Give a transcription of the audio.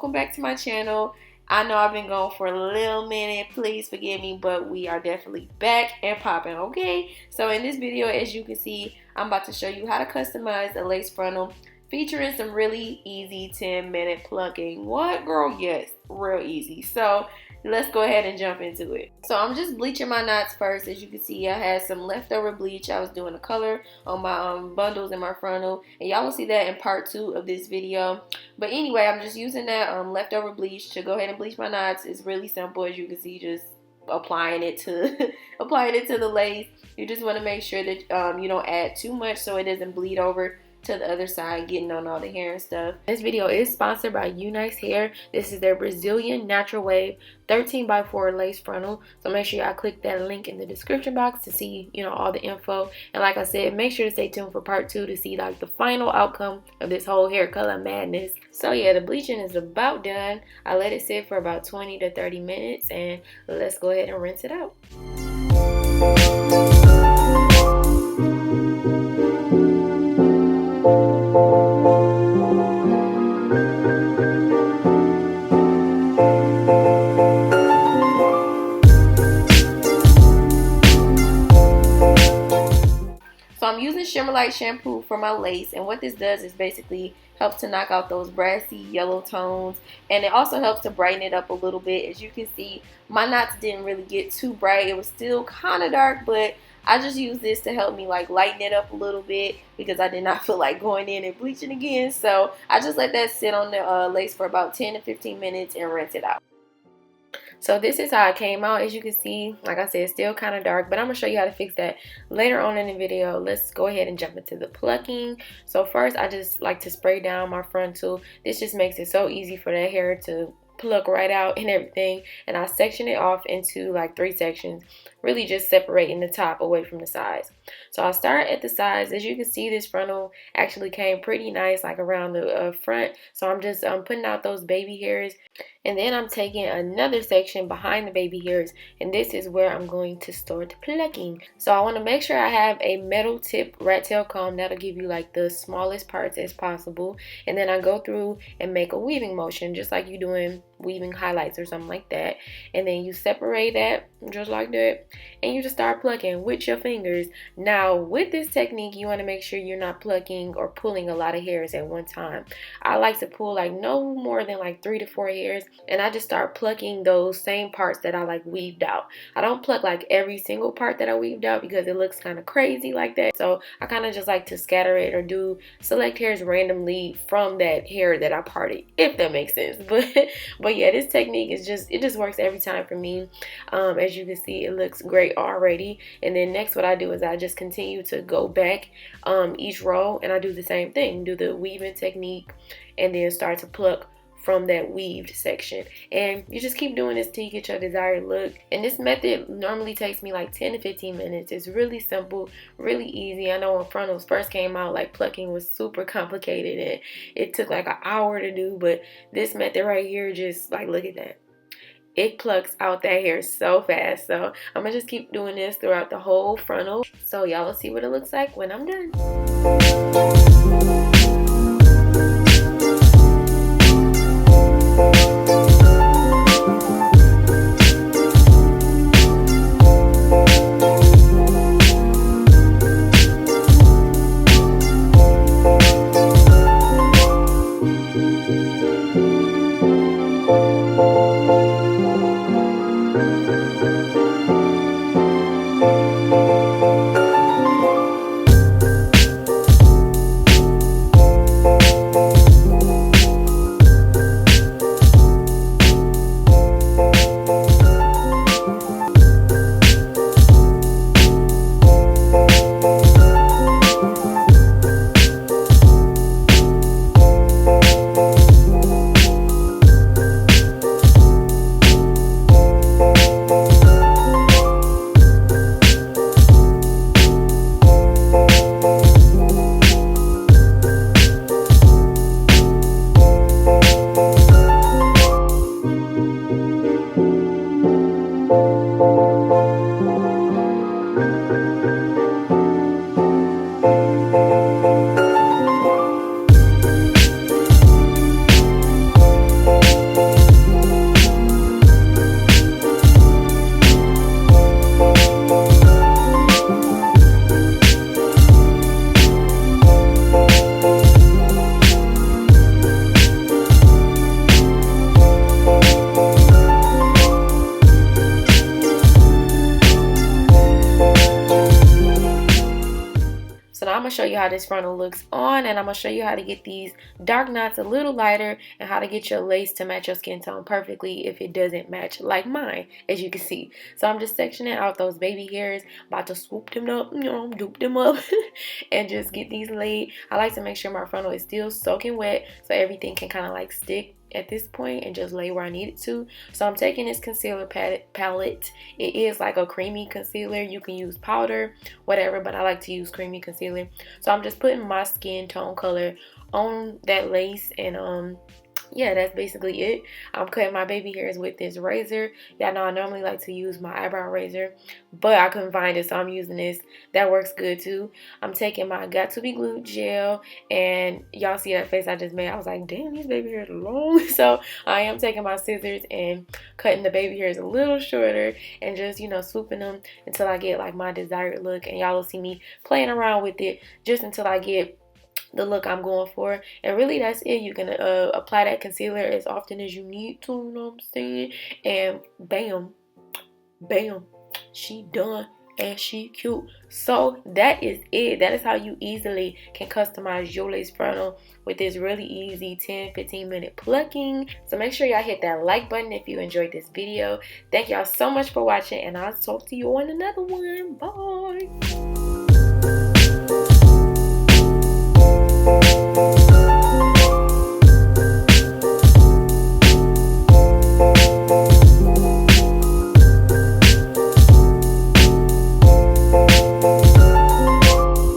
welcome back to my channel. I know I've been gone for a little minute, please forgive me, but we are definitely back and popping, okay? So in this video, as you can see, I'm about to show you how to customize a lace frontal featuring some really easy 10-minute plucking. What, girl? Yes, real easy. So let's go ahead and jump into it. So I'm just bleaching my knots first. As you can see, I had some leftover bleach. I was doing a color on my bundles and my frontal, and y'all will see that in part 2 of this video. But anyway, I'm just using that leftover bleach to go ahead and bleach my knots. It's really simple, as you can see, just applying it to applying it to the lace. You just want to make sure that you don't add too much so it doesn't bleed over to the other side, getting on all the hair and stuff. This video is sponsored by UNice Hair. This is their Brazilian natural wave 13x4 lace frontal. So make sure y'all click that link in the description box to see, all the info. And like I said, make sure to stay tuned for part 2 to see like the final outcome of this whole hair color madness. So yeah, the bleaching is about done. I let it sit for about 20 to 30 minutes, and let's go ahead and rinse it out. So I'm using Shimmerlite shampoo for my lace, and what this does is basically helps to knock out those brassy yellow tones, and it also helps to brighten it up a little bit. As you can see, my knots didn't really get too bright. It was still kind of dark, but I just used this to help me like lighten it up a little bit because I did not feel like going in and bleaching again. So I just let that sit on the lace for about 10 to 15 minutes and rinse it out. So this is how it came out. As you can see, like I said, it's still kind of dark, but I'm going to show you how to fix that later on in the video. Let's go ahead and jump into the plucking. So first, I just like to spray down my frontal. This just makes it so easy for that hair to pluck right out and everything. And I section it off into like 3 sections, really just separating the top away from the sides. So I'll start at the sides. As you can see, this frontal actually came pretty nice, like around the front. So I'm just putting out those baby hairs. And then I'm taking another section behind the baby hairs, and this is where I'm going to start plucking. So I want to make sure I have a metal tip rat tail comb. That'll give you like the smallest parts as possible. And then I go through and make a weaving motion, just like you're doing weaving highlights or something like that. And then you separate that just like that, and you just start plucking with your fingers. Now with this technique, you want to make sure you're not plucking or pulling a lot of hairs at one time. I like to pull like no more than like 3 to 4 hairs, and I just start plucking those same parts that I like weaved out. I don't pluck like every single part that I weaved out because it looks kind of crazy like that. So I kind of just like to scatter it or do select hairs randomly from that hair that I parted, if that makes sense. But yeah, this technique is it just works every time for me. As you can see, it looks great already. And then next, what I do is I just continue to go back each row, and I do the same thing, do the weaving technique, and then start to pluck from that weaved section. And you just keep doing this till you get your desired look. And this method normally takes me like 10 to 15 minutes. It's really simple, really easy. I know when frontals first came out, like plucking was super complicated and it took like an hour to do, but this method right here, just like, look at that. It plucks out that hair so fast. So I'm gonna just keep doing this throughout the whole frontal. So y'all will see what it looks like when I'm done. to show you how this frontal looks on, and I'm going to show you how to get these dark knots a little lighter and how to get your lace to match your skin tone perfectly if it doesn't match like mine, as you can see. So I'm just sectioning out those baby hairs, about to swoop them up, dupe them up, and just get these laid. I like to make sure my frontal is still soaking wet so everything can kind of like stick at this point and just lay where I need it to. So I'm taking this concealer palette. It is like a creamy concealer. You can use powder, whatever, but I like to use creamy concealer. So I'm just putting my skin tone color on that lace, and yeah, that's basically it. I'm cutting my baby hairs with this razor. Y'all know I normally like to use my eyebrow razor, but I couldn't find it, so I'm using this. That works good too. I'm taking my Got To Be Glued gel, and y'all see that face I just made. I was like, damn, these baby hairs are long. So I am taking my scissors and cutting the baby hairs a little shorter and just, you know, swooping them until I get like my desired look. And y'all will see me playing around with it just until I get the look I'm going for. And really that's it. You can apply that concealer as often as you need to, you know what I'm saying? And bam, bam, she done and she cute. So that is it. That is how you easily can customize your lace frontal with this really easy 10-15 minute plucking. So make sure y'all hit that like button if you enjoyed this video. Thank y'all so much for watching, and I'll talk to you on another one. Bye.